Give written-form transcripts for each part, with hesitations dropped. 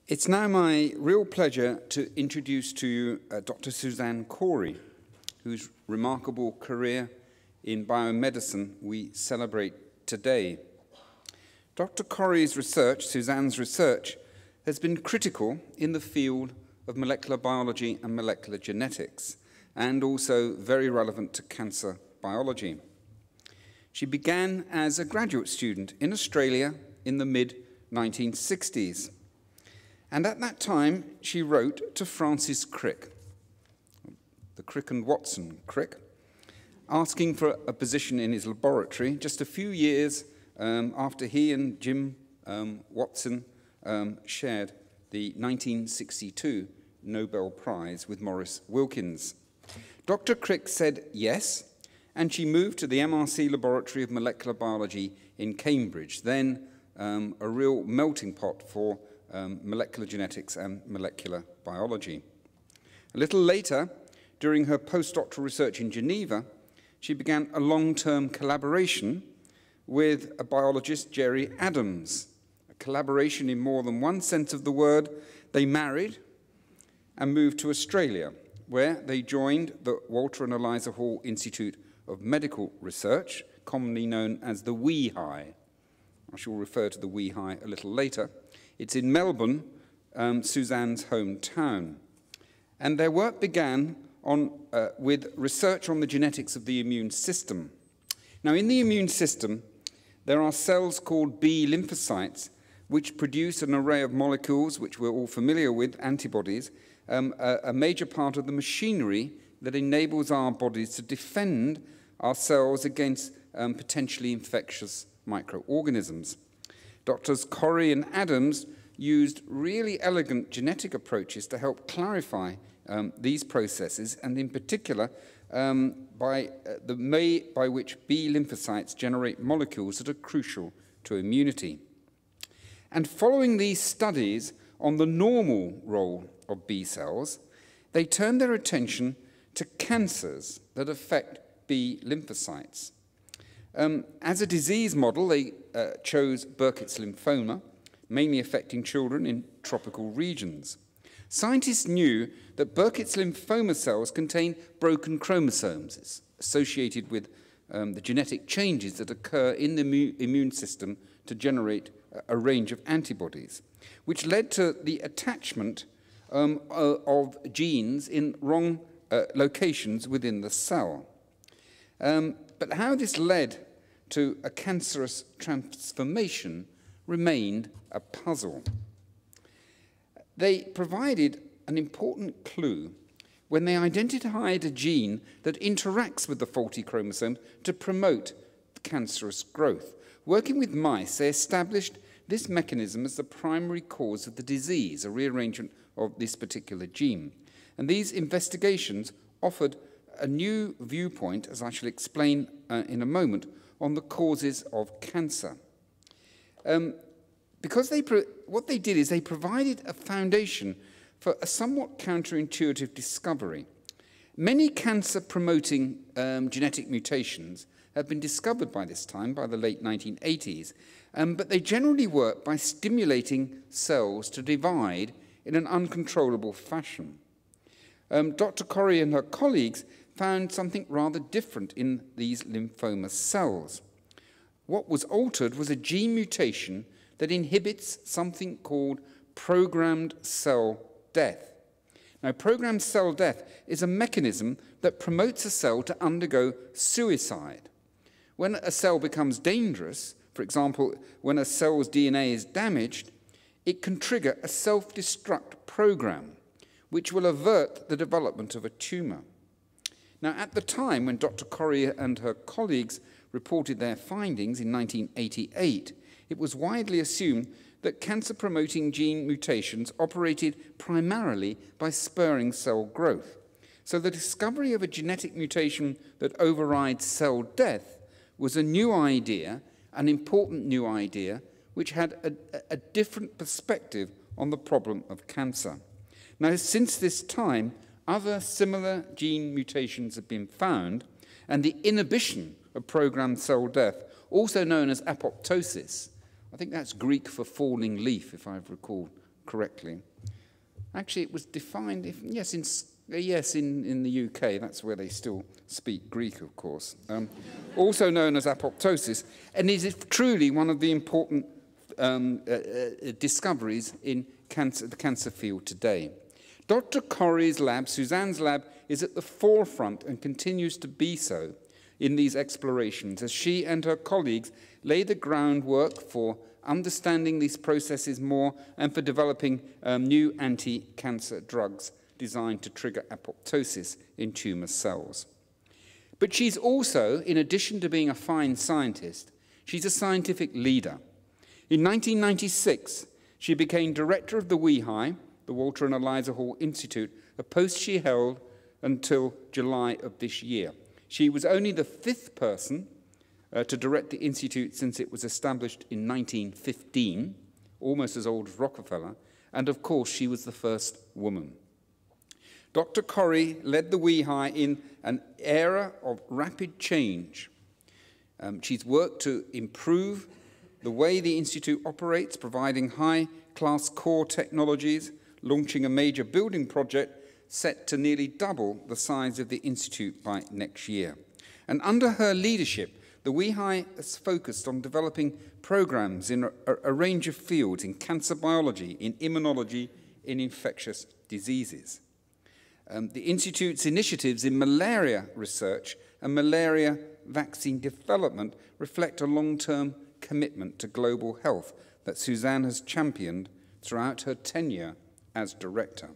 It's now my real pleasure to introduce to you Dr. Suzanne Cory, whose remarkable career in biomedicine we celebrate today. Dr. Cory's research, Suzanne's research, has been critical in the field of molecular biology and molecular genetics, and also very relevant to cancer biology. She began as a graduate student in Australia in the mid-1960s. And at that time, she wrote to Francis Crick, the Crick and Watson Crick, asking for a position in his laboratory just a few years after he and Jim Watson shared the 1962 Nobel Prize with Maurice Wilkins. Dr. Crick said yes, and she moved to the MRC Laboratory of Molecular Biology in Cambridge, then a real melting pot for molecular genetics and molecular biology. A little later, during her postdoctoral research in Geneva, she began a long-term collaboration with a biologist, Gerry Adams. A collaboration in more than one sense of the word. They married and moved to Australia, where they joined the Walter and Eliza Hall Institute of Medical Research, commonly known as the WEHI. I shall refer to the WEHI a little later. It's in Melbourne, Suzanne's hometown. And their work began with research on the genetics of the immune system. Now, in the immune system, there are cells called B lymphocytes, which produce an array of molecules, which we're all familiar with, antibodies, a major part of the machinery that enables our bodies to defend our cells against potentially infectious microorganisms. Doctors Cory and Adams used really elegant genetic approaches to help clarify these processes, and in particular, by the way by which B lymphocytes generate molecules that are crucial to immunity. And following these studies on the normal role of B cells, they turned their attention to cancers that affect B lymphocytes. As a disease model, they chose Burkitt's lymphoma, mainly affecting children in tropical regions. Scientists knew that Burkitt's lymphoma cells contain broken chromosomes. It's associated with the genetic changes that occur in the immune system to generate a range of antibodies, which led to the attachment of genes in wrong locations within the cell. But how this led to a cancerous transformation remained a puzzle. They provided an important clue when they identified a gene that interacts with the faulty chromosome to promote cancerous growth. Working with mice, they established this mechanism as the primary cause of the disease, a rearrangement of this particular gene. And these investigations offered a new viewpoint, as I shall explain in a moment, on the causes of cancer. Because what they did is they provided a foundation for a somewhat counterintuitive discovery. Many cancer-promoting genetic mutations have been discovered by this time, by the late 1980s, but they generally work by stimulating cells to divide in an uncontrollable fashion. Dr. Cory and her colleagues found something rather different in these lymphoma cells. What was altered was a gene mutation that inhibits something called programmed cell death. Now, programmed cell death is a mechanism that promotes a cell to undergo suicide. When a cell becomes dangerous, for example, when a cell's DNA is damaged, it can trigger a self-destruct program, which will avert the development of a tumor. Now, at the time when Dr. Cory and her colleagues reported their findings in 1988, it was widely assumed that cancer-promoting gene mutations operated primarily by spurring cell growth. So the discovery of a genetic mutation that overrides cell death was a new idea, an important new idea, which had a different perspective on the problem of cancer. Now, since this time, other similar gene mutations have been found, and the inhibition of programmed cell death, also known as apoptosis, I think that's Greek for falling leaf, if I recall correctly. Actually, it was defined, in the UK, that's where they still speak Greek, of course, also known as apoptosis, and is truly one of the important discoveries in the cancer field today. Dr. Corey's lab, Suzanne's lab, is at the forefront and continues to be so in these explorations as she and her colleagues lay the groundwork for understanding these processes more and for developing new anti-cancer drugs designed to trigger apoptosis in tumour cells. But she's also, in addition to being a fine scientist, she's a scientific leader. In 1996, she became director of the WEHI, the Walter and Eliza Hall Institute, a post she held until July of this year. She was only the 5th person to direct the Institute since it was established in 1915, almost as old as Rockefeller, and of course she was the first woman. Dr. Corey led the WEHI in an era of rapid change. She's worked to improve the way the Institute operates, providing high-class core technologies, launching a major building project set to nearly double the size of the Institute by next year. And under her leadership, the WEHI has focused on developing programs in a range of fields, in cancer biology, in immunology, in infectious diseases. The Institute's initiatives in malaria research and malaria vaccine development reflect a long-term commitment to global health that Suzanne has championed throughout her tenure as director.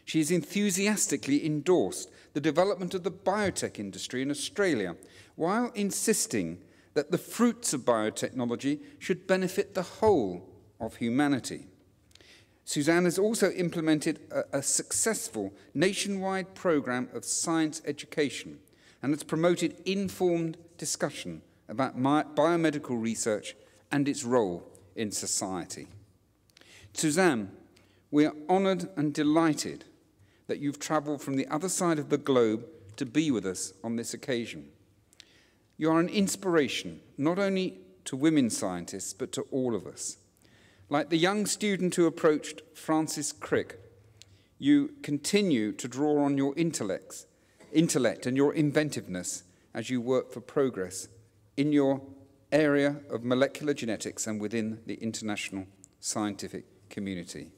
She has enthusiastically endorsed the development of the biotech industry in Australia, while insisting that the fruits of biotechnology should benefit the whole of humanity. Suzanne has also implemented a successful nationwide program of science education and has promoted informed discussion about biomedical research and its role in society. Suzanne, we are honoured and delighted that you've travelled from the other side of the globe to be with us on this occasion. You are an inspiration, not only to women scientists, but to all of us. Like the young student who approached Francis Crick, you continue to draw on your intellect and your inventiveness as you work for progress in your area of molecular genetics and within the international scientific community.